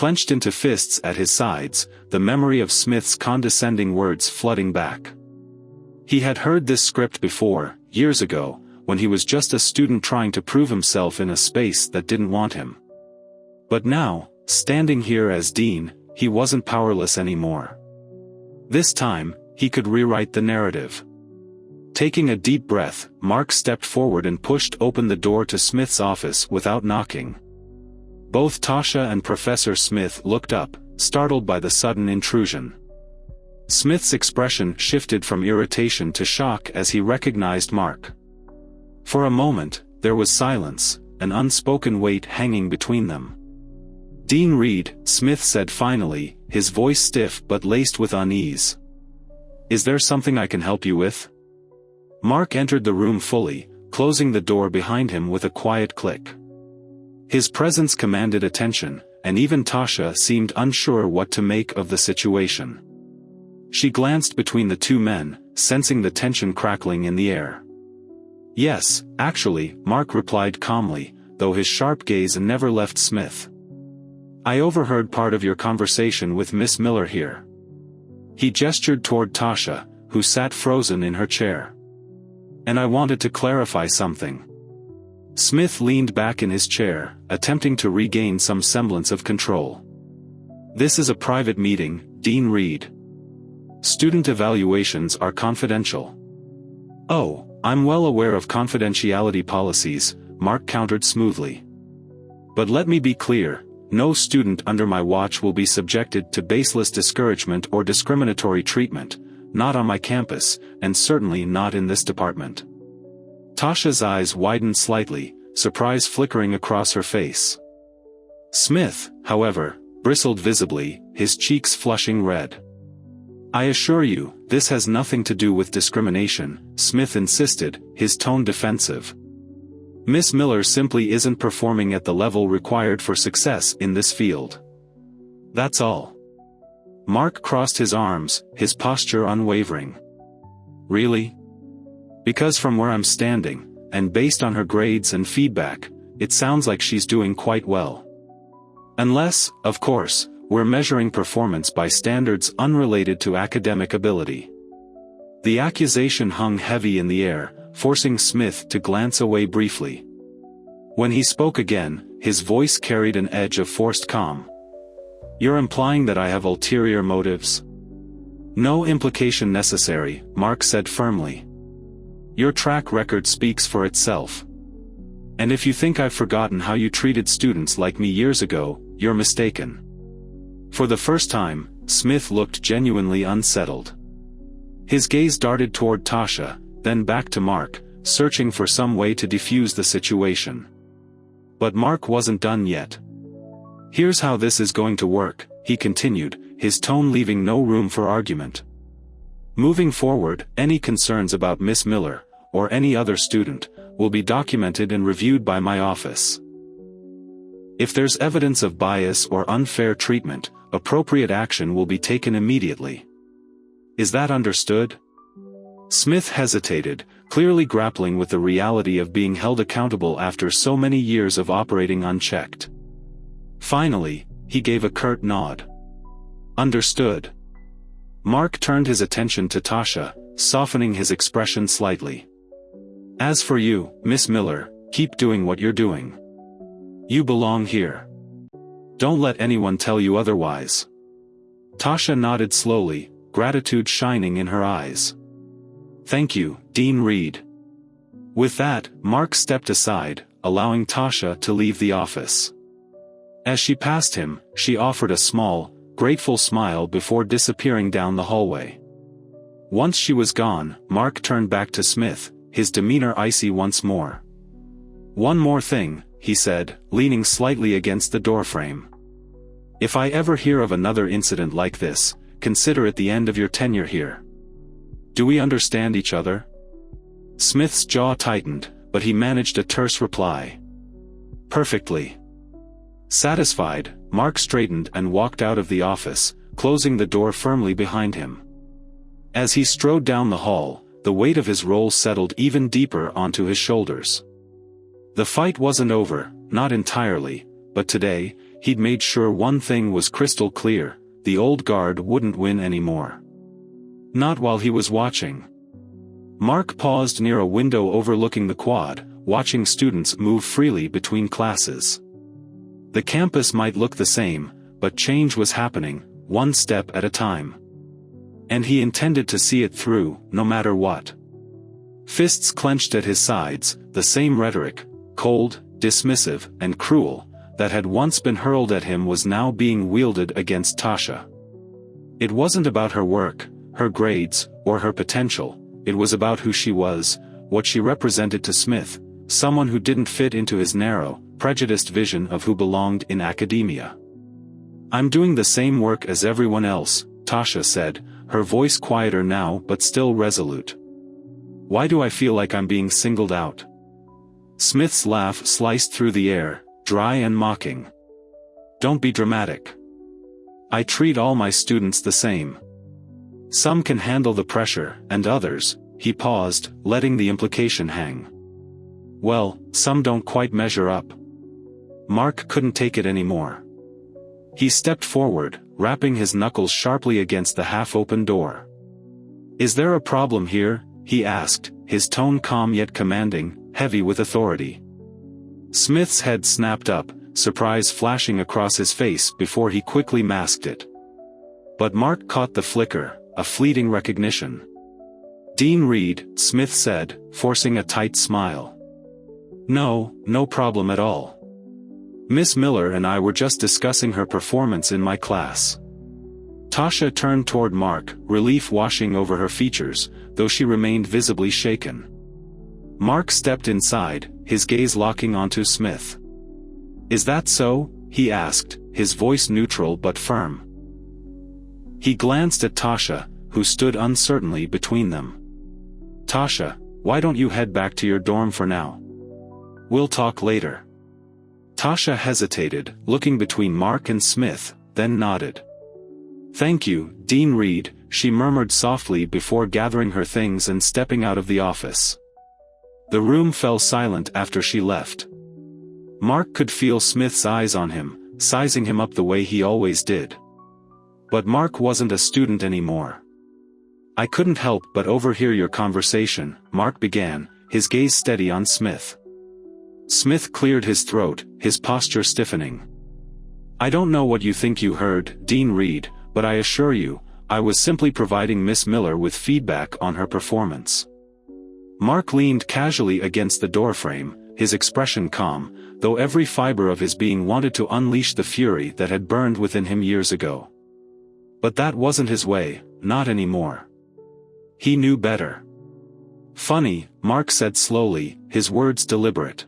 clenched into fists at his sides, the memory of Smith's condescending words flooding back. He had heard this script before, years ago, when he was just a student trying to prove himself in a space that didn't want him. But now, standing here as dean, he wasn't powerless anymore. This time, he could rewrite the narrative. Taking a deep breath, Mark stepped forward and pushed open the door to Smith's office without knocking. Both Tasha and Professor Smith looked up, startled by the sudden intrusion. Smith's expression shifted from irritation to shock as he recognized Mark. For a moment, there was silence, an unspoken weight hanging between them. "Dean Reed," Smith said finally, his voice stiff but laced with unease. "Is there something I can help you with?" Mark entered the room fully, closing the door behind him with a quiet click. His presence commanded attention, and even Tasha seemed unsure what to make of the situation. She glanced between the two men, sensing the tension crackling in the air. "Yes, actually," Mark replied calmly, though his sharp gaze never left Smith. "I overheard part of your conversation with Miss Miller here." He gestured toward Tasha, who sat frozen in her chair. "And I wanted to clarify something." Smith leaned back in his chair, attempting to regain some semblance of control. "This is a private meeting, Dean Reed. Student evaluations are confidential." "Oh, I'm well aware of confidentiality policies," Mark countered smoothly. "But let me be clear, no student under my watch will be subjected to baseless discouragement or discriminatory treatment, not on my campus, and certainly not in this department." Tasha's eyes widened slightly, surprise flickering across her face. Smith, however, bristled visibly, his cheeks flushing red. "I assure you, this has nothing to do with discrimination," Smith insisted, his tone defensive. "Miss Miller simply isn't performing at the level required for success in this field. That's all." Mark crossed his arms, his posture unwavering. "Really? Because from where I'm standing, and based on her grades and feedback, it sounds like she's doing quite well. Unless, of course, we're measuring performance by standards unrelated to academic ability." The accusation hung heavy in the air, forcing Smith to glance away briefly. When he spoke again, his voice carried an edge of forced calm. "You're implying that I have ulterior motives?" "No implication necessary," Mark said firmly. "Your track record speaks for itself. And if you think I've forgotten how you treated students like me years ago, you're mistaken." For the first time, Smith looked genuinely unsettled. His gaze darted toward Tasha, then back to Mark, searching for some way to defuse the situation. But Mark wasn't done yet. "Here's how this is going to work," he continued, his tone leaving no room for argument. "Moving forward, any concerns about Miss Miller, or any other student, will be documented and reviewed by my office. If there's evidence of bias or unfair treatment, appropriate action will be taken immediately. Is that understood?" Smith hesitated, clearly grappling with the reality of being held accountable after so many years of operating unchecked. Finally, he gave a curt nod. "Understood." Mark turned his attention to Tasha, softening his expression slightly. "As for you, Miss Miller, keep doing what you're doing. You belong here. Don't let anyone tell you otherwise." Tasha nodded slowly, gratitude shining in her eyes. "Thank you, Dean Reed." With that, Mark stepped aside, allowing Tasha to leave the office. As she passed him, she offered a small, grateful smile before disappearing down the hallway. Once she was gone, Mark turned back to Smith, his demeanor icy once more. "One more thing," he said, leaning slightly against the doorframe. "If I ever hear of another incident like this, consider it the end of your tenure here. Do we understand each other?" Smith's jaw tightened, but he managed a terse reply. "Perfectly." Satisfied, Mark straightened and walked out of the office, closing the door firmly behind him. As he strode down the hall, the weight of his role settled even deeper onto his shoulders. The fight wasn't over, not entirely, but today, he'd made sure one thing was crystal clear: the old guard wouldn't win anymore. Not while he was watching. Mark paused near a window overlooking the quad, watching students move freely between classes. The campus might look the same, but change was happening, one step at a time. And he intended to see it through, no matter what. Fists clenched at his sides, the same rhetoric, cold, dismissive, and cruel, that had once been hurled at him was now being wielded against Tasha. It wasn't about her work, her grades, or her potential. It was about who she was, what she represented to Smith, someone who didn't fit into his narrow, prejudiced vision of who belonged in academia. "I'm doing the same work as everyone else," Tasha said, her voice quieter now but still resolute. "Why do I feel like I'm being singled out?" Smith's laugh sliced through the air, dry and mocking. "Don't be dramatic. I treat all my students the same. Some can handle the pressure, and others," he paused, letting the implication hang. "Well, some don't quite measure up." Mark couldn't take it anymore. He stepped forward, rapping his knuckles sharply against the half-open door. "Is there a problem here?" he asked, his tone calm yet commanding, heavy with authority. Smith's head snapped up, surprise flashing across his face before he quickly masked it. But Mark caught the flicker, a fleeting recognition. "Dean Reed," Smith said, forcing a tight smile. No problem at all. Miss Miller and I were just discussing her performance in my class." Tasha turned toward Mark, relief washing over her features, though she remained visibly shaken. Mark stepped inside, his gaze locking onto Smith. "Is that so?" he asked, his voice neutral but firm. He glanced at Tasha, who stood uncertainly between them. "Tasha, why don't you head back to your dorm for now? We'll talk later." Tasha hesitated, looking between Mark and Smith, then nodded. "Thank you, Dean Reed," she murmured softly before gathering her things and stepping out of the office. The room fell silent after she left. Mark could feel Smith's eyes on him, sizing him up the way he always did. But Mark wasn't a student anymore. "I couldn't help but overhear your conversation," Mark began, his gaze steady on Smith. Smith cleared his throat, his posture stiffening. "I don't know what you think you heard, Dean Reed, but I assure you, I was simply providing Miss Miller with feedback on her performance." Mark leaned casually against the doorframe, his expression calm, though every fiber of his being wanted to unleash the fury that had burned within him years ago. But that wasn't his way, not anymore. He knew better. "Funny," Mark said slowly, his words deliberate.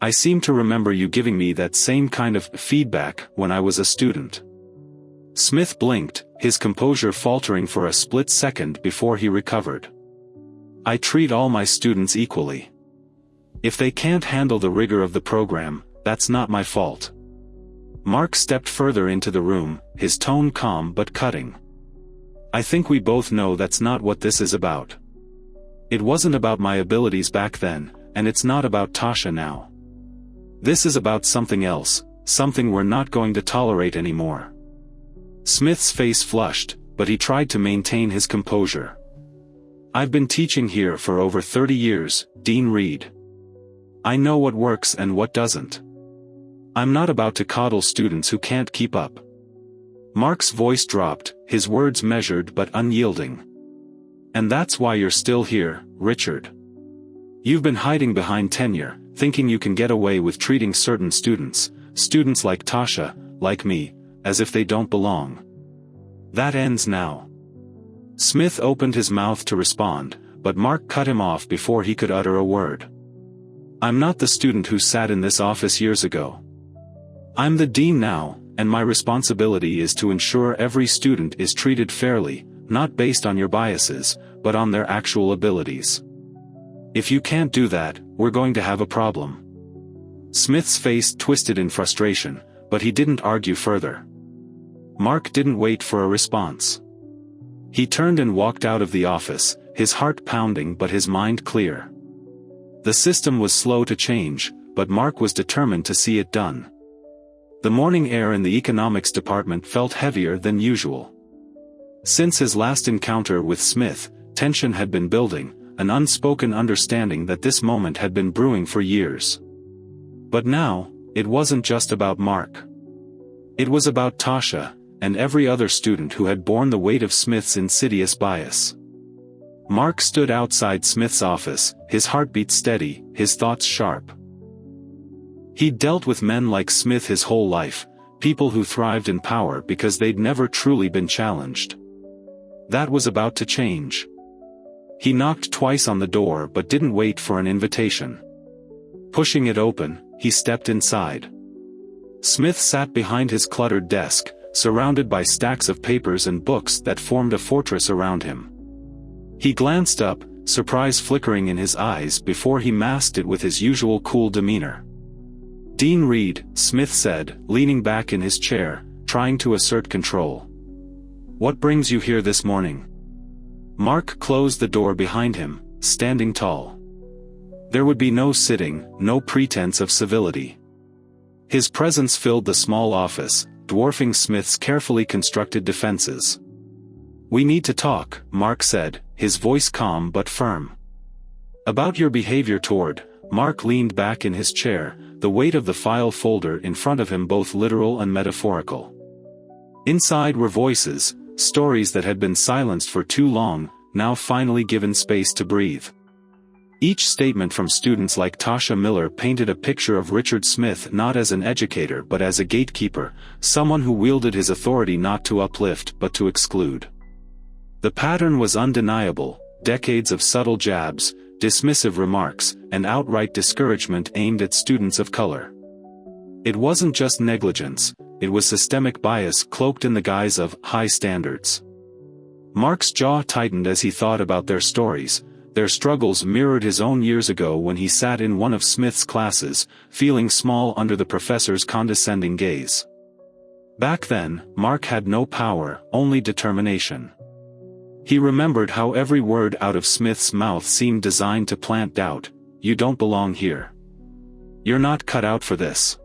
"I seem to remember you giving me that same kind of feedback when I was a student." Smith blinked, his composure faltering for a split second before he recovered. "I treat all my students equally. If they can't handle the rigor of the program, that's not my fault." Mark stepped further into the room, his tone calm but cutting. "I think we both know that's not what this is about. It wasn't about my abilities back then, and it's not about Tasha now. This is about something else, something we're not going to tolerate anymore." Smith's face flushed, but he tried to maintain his composure. "I've been teaching here for over 30 years, Dean Reed. I know what works and what doesn't. I'm not about to coddle students who can't keep up." Mark's voice dropped, his words measured but unyielding. "And that's why you're still here, Richard. You've been hiding behind tenure, thinking you can get away with treating certain students like Tasha, like me, as if they don't belong. That ends now." Smith opened his mouth to respond, but Mark cut him off before he could utter a word. "I'm not the student who sat in this office years ago. I'm the dean now, and my responsibility is to ensure every student is treated fairly, not based on your biases, but on their actual abilities. If you can't do that, we're going to have a problem." Smith's face twisted in frustration, but he didn't argue further. Mark didn't wait for a response. He turned and walked out of the office, his heart pounding but his mind clear. The system was slow to change, but Mark was determined to see it done. The morning air in the economics department felt heavier than usual. Since his last encounter with Smith, tension had been building, an unspoken understanding that this moment had been brewing for years. But now, it wasn't just about Mark. It was about Tasha, and every other student who had borne the weight of Smith's insidious bias. Mark stood outside Smith's office, his heartbeat steady, his thoughts sharp. He'd dealt with men like Smith his whole life, people who thrived in power because they'd never truly been challenged. That was about to change. He knocked twice on the door but didn't wait for an invitation. Pushing it open, he stepped inside. Smith sat behind his cluttered desk, surrounded by stacks of papers and books that formed a fortress around him. He glanced up, surprise flickering in his eyes before he masked it with his usual cool demeanor. "Dean Reed," Smith said, leaning back in his chair, trying to assert control. "What brings you here this morning?" Mark closed the door behind him, standing tall. There would be no sitting, no pretense of civility. His presence filled the small office, dwarfing Smith's carefully constructed defenses. "We need to talk," Mark said, his voice calm but firm. "About your behavior toward..." Mark leaned back in his chair, the weight of the file folder in front of him both literal and metaphorical. Inside were voices, stories that had been silenced for too long, now finally given space to breathe. Each statement from students like Tasha Miller painted a picture of Richard Smith not as an educator but as a gatekeeper, someone who wielded his authority not to uplift but to exclude. The pattern was undeniable: decades of subtle jabs, dismissive remarks, and outright discouragement aimed at students of color. It wasn't just negligence, it was systemic bias cloaked in the guise of high standards. Mark's jaw tightened as he thought about their stories. Their struggles mirrored his own years ago when he sat in one of Smith's classes, feeling small under the professor's condescending gaze. Back then, Mark had no power, only determination. He remembered how every word out of Smith's mouth seemed designed to plant doubt. "You don't belong here. You're not cut out for this."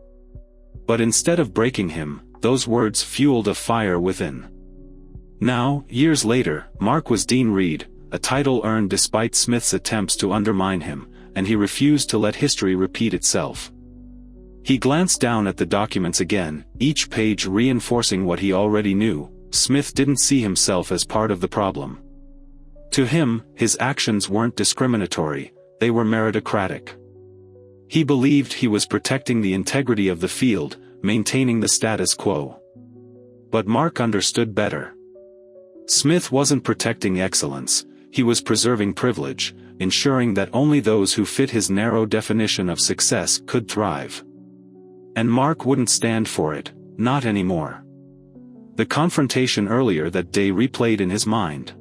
But instead of breaking him, those words fueled a fire within. Now, years later, Mark was Dean Reed, a title earned despite Smith's attempts to undermine him, and he refused to let history repeat itself. He glanced down at the documents again, each page reinforcing what he already knew: Smith didn't see himself as part of the problem. To him, his actions weren't discriminatory, they were meritocratic. He believed he was protecting the integrity of the field, maintaining the status quo. But Mark understood better. Smith wasn't protecting excellence, he was preserving privilege, ensuring that only those who fit his narrow definition of success could thrive. And Mark wouldn't stand for it, not anymore. The confrontation earlier that day replayed in his mind.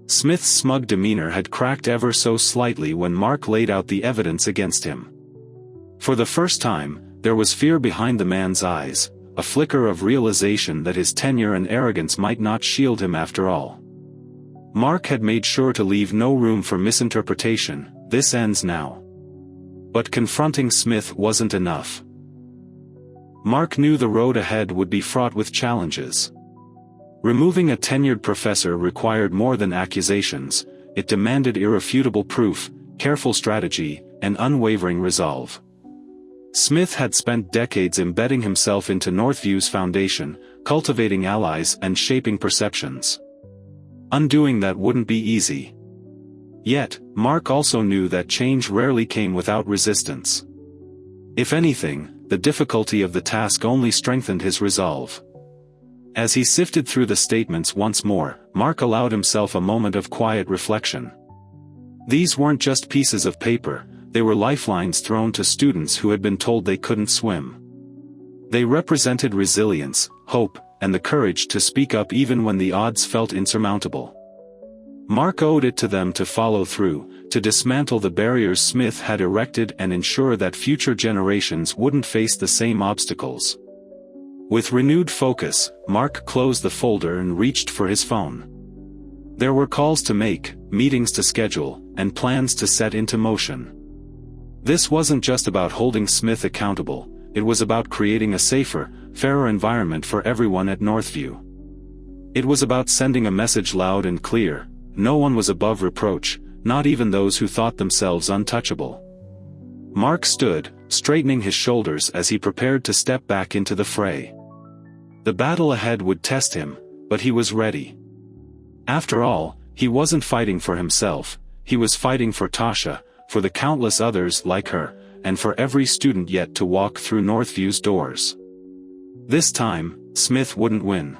Smith's smug demeanor had cracked ever so slightly when Mark laid out the evidence against him. For the first time, there was fear behind the man's eyes, a flicker of realization that his tenure and arrogance might not shield him after all. Mark had made sure to leave no room for misinterpretation. This ends now. But confronting Smith wasn't enough. Mark knew the road ahead would be fraught with challenges. Removing a tenured professor required more than accusations, it demanded irrefutable proof, careful strategy, and unwavering resolve. Smith had spent decades embedding himself into Northview's foundation, cultivating allies and shaping perceptions. Undoing that wouldn't be easy. Yet, Mark also knew that change rarely came without resistance. If anything, the difficulty of the task only strengthened his resolve. As he sifted through the statements once more, Mark allowed himself a moment of quiet reflection. These weren't just pieces of paper, they were lifelines thrown to students who had been told they couldn't swim. They represented resilience, hope, and the courage to speak up even when the odds felt insurmountable. Mark owed it to them to follow through, to dismantle the barriers Smith had erected and ensure that future generations wouldn't face the same obstacles. With renewed focus, Mark closed the folder and reached for his phone. There were calls to make, meetings to schedule, and plans to set into motion. This wasn't just about holding Smith accountable, it was about creating a safer, fairer environment for everyone at Northview. It was about sending a message loud and clear: no one was above reproach, not even those who thought themselves untouchable. Mark stood, straightening his shoulders as he prepared to step back into the fray. The battle ahead would test him, but he was ready. After all, he wasn't fighting for himself, he was fighting for Tasha, for the countless others like her, and for every student yet to walk through Northview's doors. This time, Smith wouldn't win.